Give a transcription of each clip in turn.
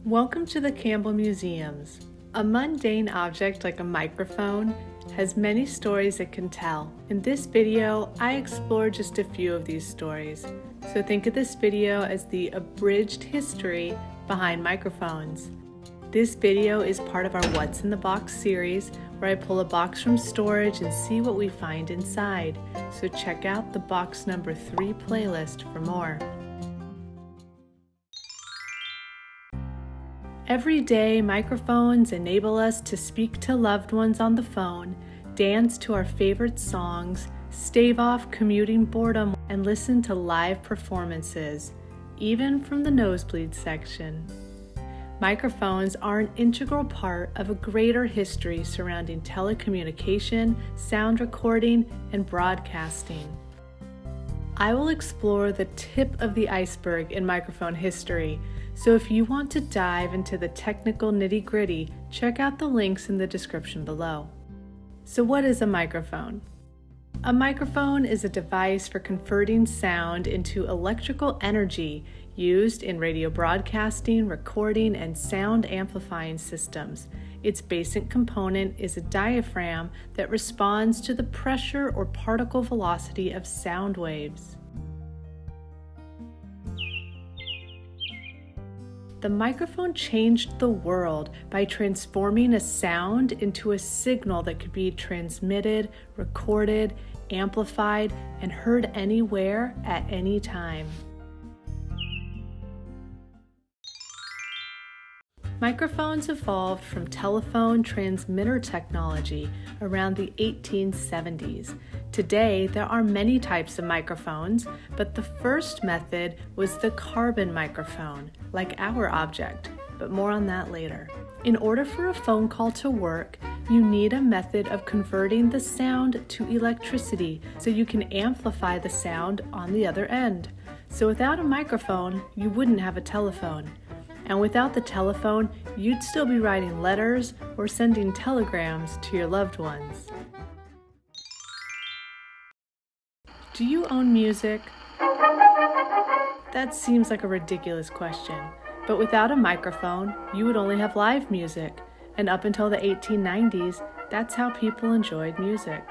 Welcome to the Campbell Museums. A mundane object like a microphone has many stories it can tell. In this video, I explore just a few of these stories. So think of this video as the abridged history behind microphones. This video is part of our What's in the Box series, where I pull a box from storage and see what we find inside. So check out the box number 3 playlist for more. Every day, microphones enable us to speak to loved ones on the phone, dance to our favorite songs, stave off commuting boredom, and listen to live performances, even from the nosebleed section. Microphones are an integral part of a greater history surrounding telecommunication, sound recording, and broadcasting. I will explore the tip of the iceberg in microphone history, so if you want to dive into the technical nitty-gritty, check out the links in the description below. So what is a microphone? A microphone is a device for converting sound into electrical energy used in radio broadcasting, recording, and sound amplifying systems. Its basic component is a diaphragm that responds to the pressure or particle velocity of sound waves. The microphone changed the world by transforming a sound into a signal that could be transmitted, recorded, amplified, and heard anywhere at any time. Microphones evolved from telephone transmitter technology around the 1870s. Today, there are many types of microphones, but the first method was the carbon microphone, like our object, but more on that later. In order for a phone call to work, you need a method of converting the sound to electricity so you can amplify the sound on the other end. So without a microphone, you wouldn't have a telephone. And without the telephone, you'd still be writing letters or sending telegrams to your loved ones. Do you own music? That seems like a ridiculous question, but without a microphone, you would only have live music, and up until the 1890s, that's how people enjoyed music.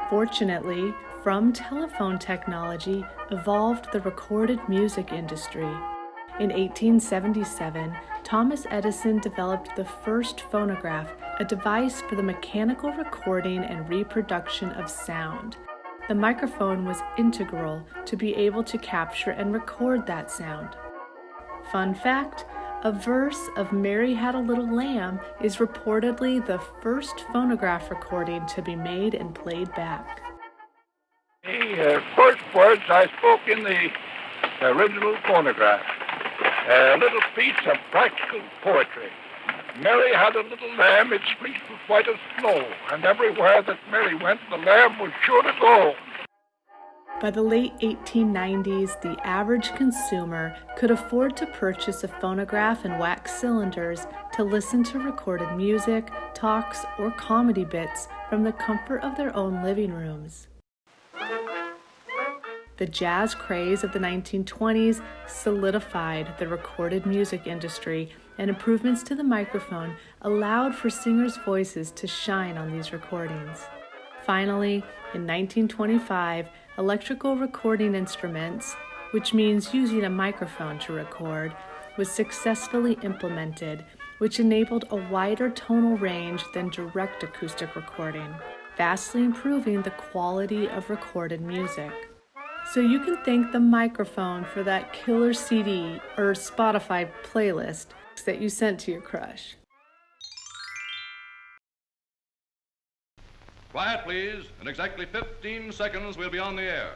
Fortunately, from telephone technology evolved the recorded music industry. In 1877, Thomas Edison developed the first phonograph, a device for the mechanical recording and reproduction of sound. The microphone was integral to be able to capture and record that sound. Fun fact, a verse of Mary Had a Little Lamb is reportedly the first phonograph recording to be made and played back. The first words I spoke in the original phonograph. A little piece of practical poetry. Mary had a little lamb, its fleece was white as snow, and everywhere that Mary went, the lamb was sure to go. By the late 1890s, the average consumer could afford to purchase a phonograph and wax cylinders to listen to recorded music, talks, or comedy bits from the comfort of their own living rooms. The jazz craze of the 1920s solidified the recorded music industry, and improvements to the microphone allowed for singers' voices to shine on these recordings. Finally, in 1925, electrical recording instruments, which means using a microphone to record, was successfully implemented, which enabled a wider tonal range than direct acoustic recording, vastly improving the quality of recorded music. So you can thank the microphone for that killer CD or Spotify playlist that you sent to your crush. Quiet, please. In exactly 15 seconds, we'll be on the air.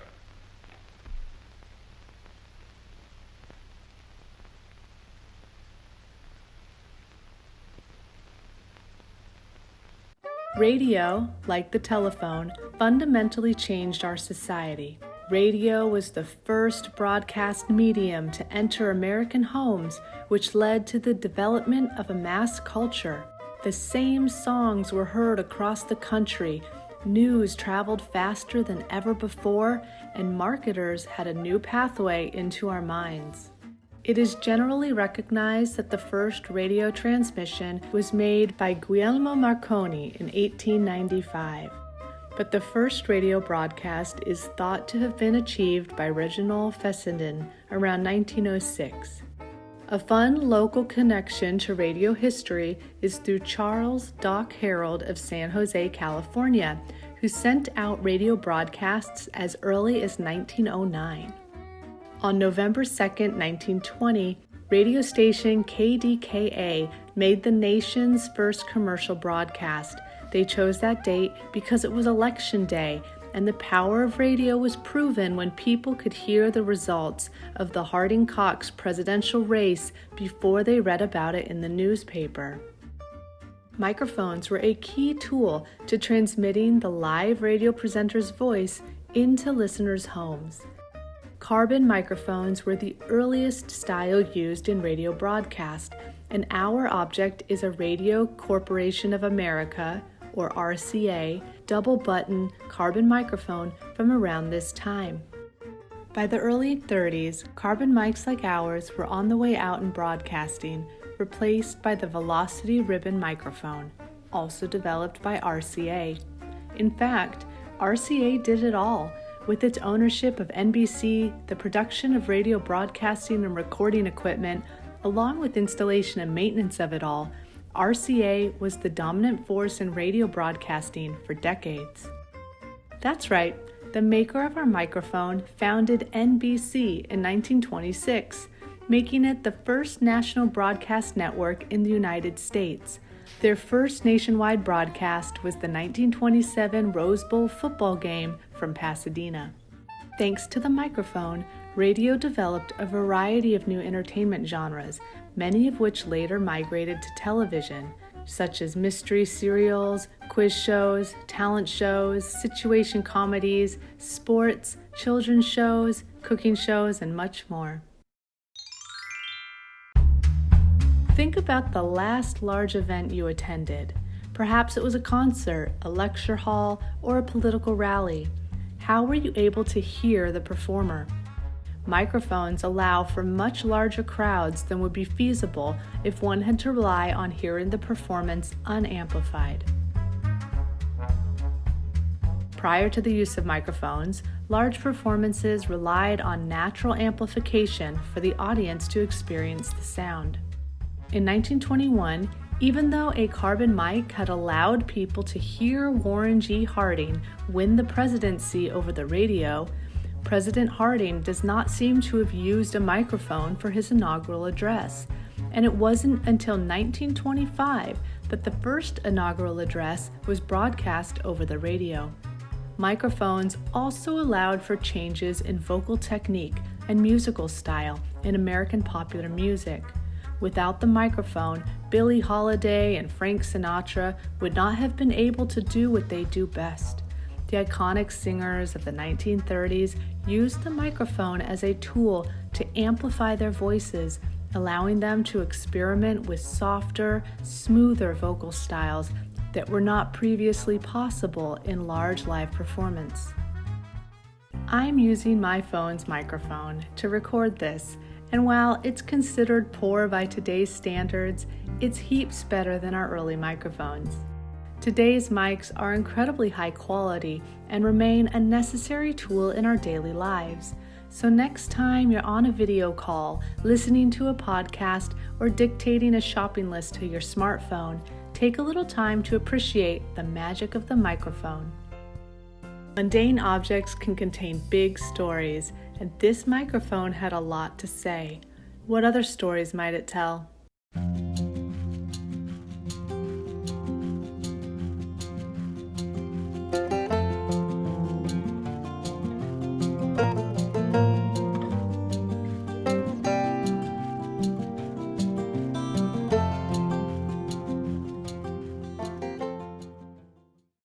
Radio, like the telephone, fundamentally changed our society. Radio was the first broadcast medium to enter American homes, which led to the development of a mass culture. The same songs were heard across the country, news traveled faster than ever before, and marketers had a new pathway into our minds. It is generally recognized that the first radio transmission was made by Guglielmo Marconi in 1895, but the first radio broadcast is thought to have been achieved by Reginald Fessenden around 1906. A fun local connection to radio history is through Charles Doc Harold of San Jose, California, who sent out radio broadcasts as early as 1909. On November 2, 1920, radio station KDKA made the nation's first commercial broadcast. They chose that date because it was election day, and the power of radio was proven when people could hear the results of the Harding-Cox presidential race before they read about it in the newspaper. Microphones were a key tool to transmitting the live radio presenter's voice into listeners' homes. Carbon microphones were the earliest style used in radio broadcast, and our object is a Radio Corporation of America, or RCA, double-button carbon microphone from around this time. By the early 30s, carbon mics like ours were on the way out in broadcasting, replaced by the Velocity ribbon microphone, also developed by RCA. In fact, RCA did it all. With its ownership of NBC, the production of radio broadcasting and recording equipment, along with installation and maintenance of it all, RCA was the dominant force in radio broadcasting for decades. That's right, the maker of our microphone founded NBC in 1926, making it the first national broadcast network in the United States. Their first nationwide broadcast was the 1927 Rose Bowl football game from Pasadena. Thanks to the microphone, radio developed a variety of new entertainment genres, many of which later migrated to television, such as mystery serials, quiz shows, talent shows, situation comedies, sports, children's shows, cooking shows, and much more. Think about the last large event you attended. Perhaps it was a concert, a lecture hall, or a political rally. How were you able to hear the performer? Microphones allow for much larger crowds than would be feasible if one had to rely on hearing the performance unamplified. Prior to the use of microphones, large performances relied on natural amplification for the audience to experience the sound. In 1921, even though a carbon mic had allowed people to hear Warren G. Harding win the presidency over the radio, President Harding does not seem to have used a microphone for his inaugural address, and it wasn't until 1925 that the first inaugural address was broadcast over the radio. Microphones also allowed for changes in vocal technique and musical style in American popular music. Without the microphone, Billie Holiday and Frank Sinatra would not have been able to do what they do best. The iconic singers of the 1930s used the microphone as a tool to amplify their voices, allowing them to experiment with softer, smoother vocal styles that were not previously possible in large live performance. I'm using my phone's microphone to record this, and while it's considered poor by today's standards, it's heaps better than our early microphones. Today's mics are incredibly high quality and remain a necessary tool in our daily lives. So next time you're on a video call, listening to a podcast, or dictating a shopping list to your smartphone, take a little time to appreciate the magic of the microphone. Mundane objects can contain big stories, and this microphone had a lot to say. What other stories might it tell?